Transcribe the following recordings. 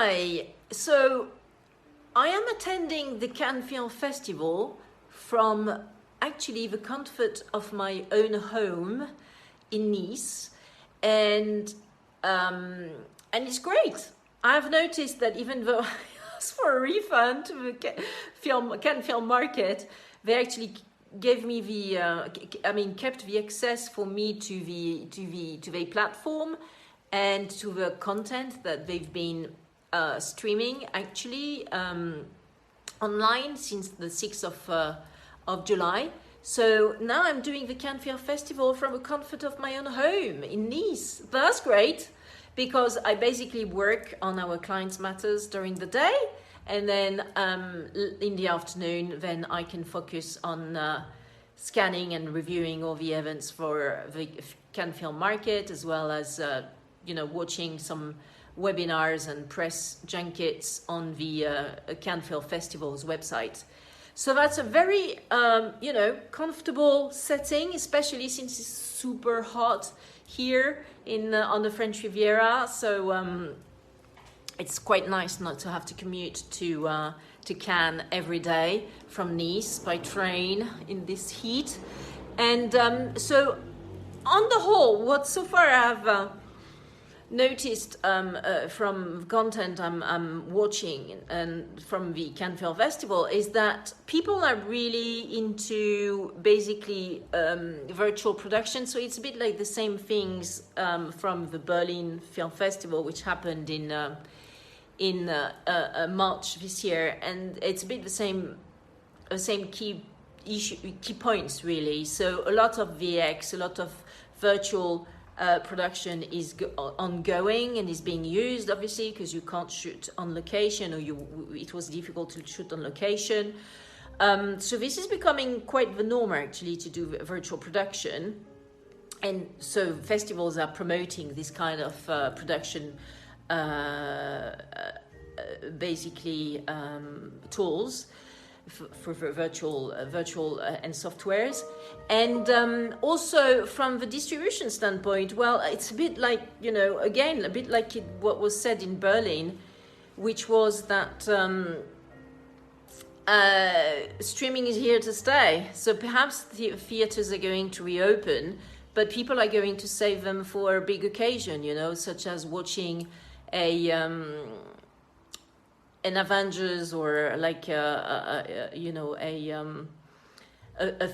Hi. So I am attending the Cannes Film Festival from actually the comfort of my own home in Nice, and it's great. I've noticed that even though I asked for a refund to the Cannes Film Market, they actually gave me kept the access for me to the platform and to the content that they've been streaming actually online since the 6th of July. So now I'm doing the Cannes Film Festival from the comfort of my own home in Nice. That's great, because I basically work on our clients' matters during the day, and then in the afternoon, then I can focus on scanning and reviewing all the events for the Cannes Film Market, as well as watching some webinars and press junkets on the Cannes Film Festival's website. So that's a very comfortable setting, especially since it's super hot here on the French Riviera. So it's quite nice not to have to commute to Cannes every day from Nice by train in this heat. And so on the whole, what so far I've noticed from content I'm watching and from the Cannes Film Festival is that people are really into basically virtual production. So it's a bit like the same things from the Berlin Film Festival, which happened in March this year, and it's a bit the same key points really. So a lot of VX, a lot of virtual production is ongoing and is being used, obviously, because you can't shoot on location, or it was difficult to shoot on location. So this is becoming quite the norm actually, to do virtual production, and so festivals are promoting this kind of production tools for virtual and softwares. And also from the distribution standpoint, well, it's a bit like, again, a bit like what was said in Berlin, which was that streaming is here to stay. So perhaps the theaters are going to reopen, but people are going to save them for a big occasion, such as watching an Avengers, or like a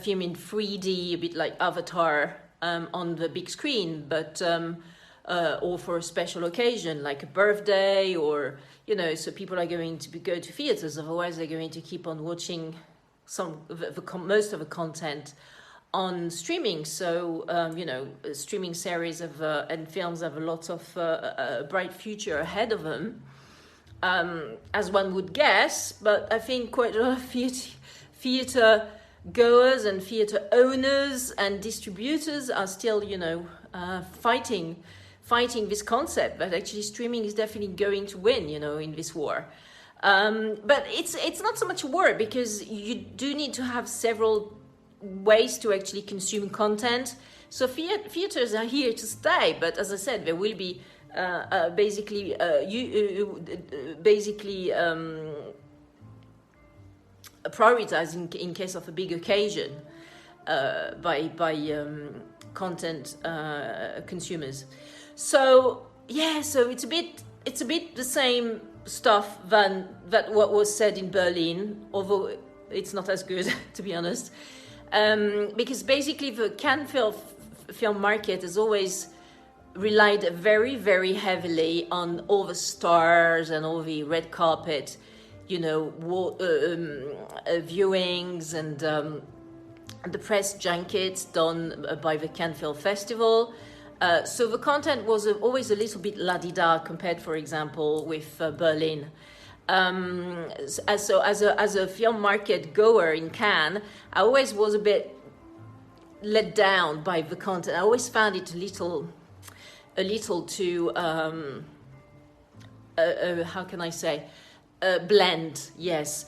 film in 3D, a bit like Avatar, on the big screen, but or for a special occasion like a birthday, or so people are going to go to theaters. Otherwise, they're going to keep on watching most of the content on streaming. So streaming series and films have a lot of a bright future ahead of them. As one would guess, but I think quite a lot of theatre goers and theatre owners and distributors are still, fighting this concept that actually streaming is definitely going to win, in this war. But it's not so much a war, because you do need to have several ways to actually consume content. So theatres are here to stay, but as I said, there will be prioritized in case of a big occasion by content consumers. So so it's a bit the same stuff than what was said in Berlin, although it's not as good to be honest, because basically the Cannes film market has always relied very, very heavily on all the stars and all the red carpet, viewings and the press junkets done by the Cannes Film Festival. So the content was always a little bit la-di-da compared, for example, with Berlin. So as a film market goer in Cannes, I always was a bit let down by the content. I always found it a little too how can I say, Blend, yes.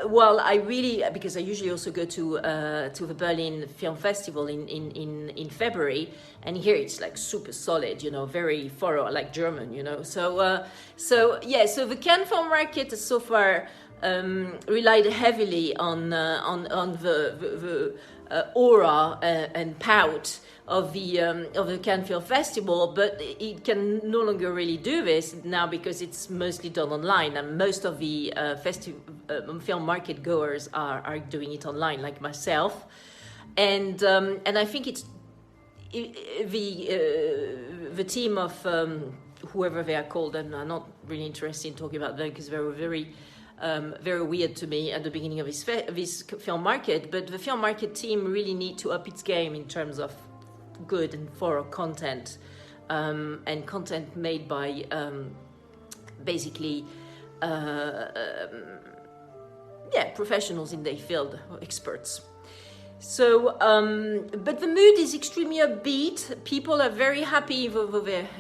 Well, I really, because I usually also go to the Berlin Film Festival in February, and here it's like super solid, you know, very thorough, like German, you know. So the Cannes Film Market has so far relied heavily on the aura and pout of the Cannes Film Festival, but it can no longer really do this now because it's mostly done online, and most of the film market goers are doing it online, like myself, and I think it's the team of whoever they are called, and I'm not really interested in talking about them because they were very weird to me at the beginning of this film market. But the film market team really need to up its game in terms of good and thorough content, and content made by basically professionals in their field, experts. So, but the mood is extremely upbeat. People are very happy.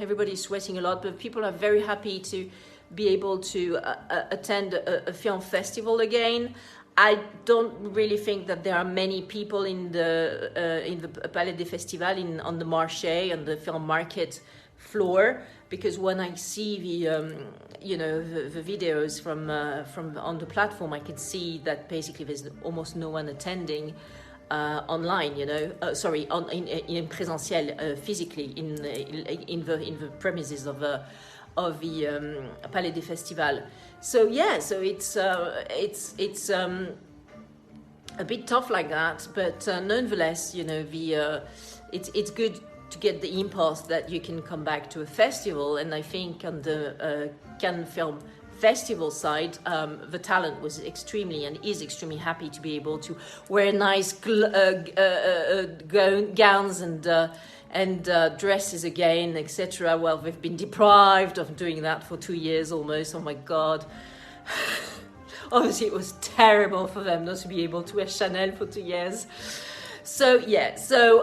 Everybody's sweating a lot, but people are very happy to be able to attend a film festival again. I don't really think that there are many people in the Palais des Festivals on the marché, on the film market floor, because when I see the videos from on the platform, I can see that basically there's almost no one attending online. You know, in présentiel, physically in the premises of the Palais des Festivals. So it's a bit tough like that, but nonetheless, you know, it's good to get the impulse that you can come back to a festival. And I think on the Cannes Film Festival side, the talent was extremely and is extremely happy to be able to wear nice gowns and dresses again, etc. Well, they've been deprived of doing that for 2 years almost. Oh my God. Obviously, it was terrible for them not to be able to wear Chanel for 2 years. So,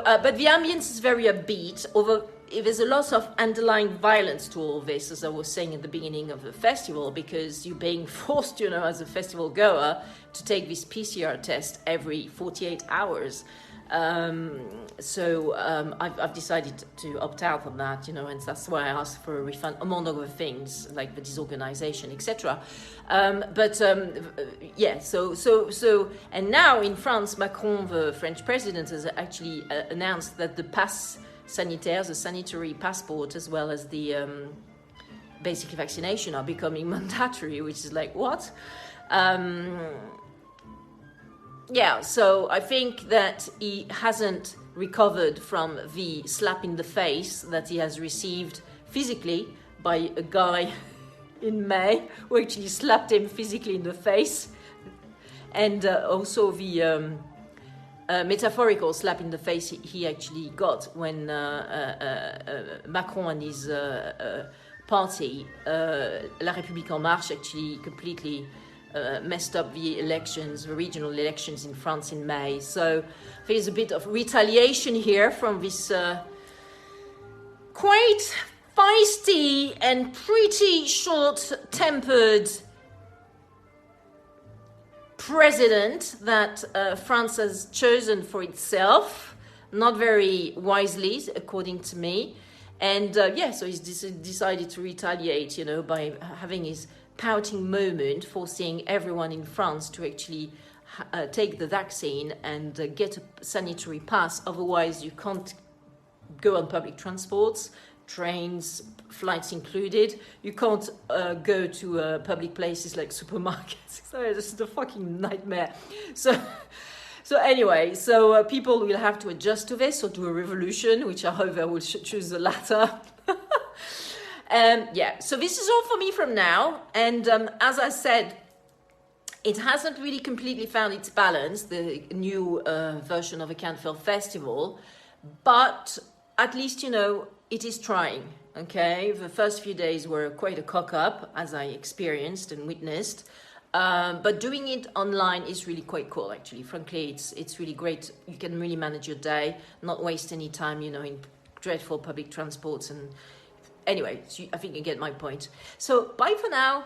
but the ambience is very upbeat, although there's a lot of underlying violence to all this, as I was saying at the beginning of the festival, because you're being forced, you know, as a festival goer, to take this PCR test every 48 hours. I've decided to opt out of that, you know, and that's why I asked for a refund, among other things like the disorganization, etc. And now in France, Macron, the French president, has actually announced that the pass sanitaire, the sanitary passport, as well as the basic vaccination are becoming mandatory, which is like, what? So I think that he hasn't recovered from the slap in the face that he has received physically by a guy in May who actually slapped him physically in the face, and also the metaphorical slap in the face he actually got when Macron and his party, La République En Marche, actually completely messed up the regional elections in France in May. So there's a bit of retaliation here from this quite feisty and pretty short-tempered president that France has chosen for itself, not very wisely, according to me. And so he's decided to retaliate, you know, by having his pouting moment, forcing everyone in France to actually take the vaccine and get a sanitary pass. Otherwise, you can't go on public transports, trains, flights included. You can't go to public places like supermarkets. So it's just a fucking nightmare. So anyway, people will have to adjust to this or do a revolution, which I hope they will choose the latter. So this is all for me from now. And as I said, it hasn't really completely found its balance, the new version of a Cannes Film Festival, but at least, you know, it is trying, okay? The first few days were quite a cock-up, as I experienced and witnessed. But doing it online is really quite cool, actually. Frankly, it's really great. You can really manage your day, not waste any time, you know, in dreadful public transports. And anyway, I think you get my point. So bye for now.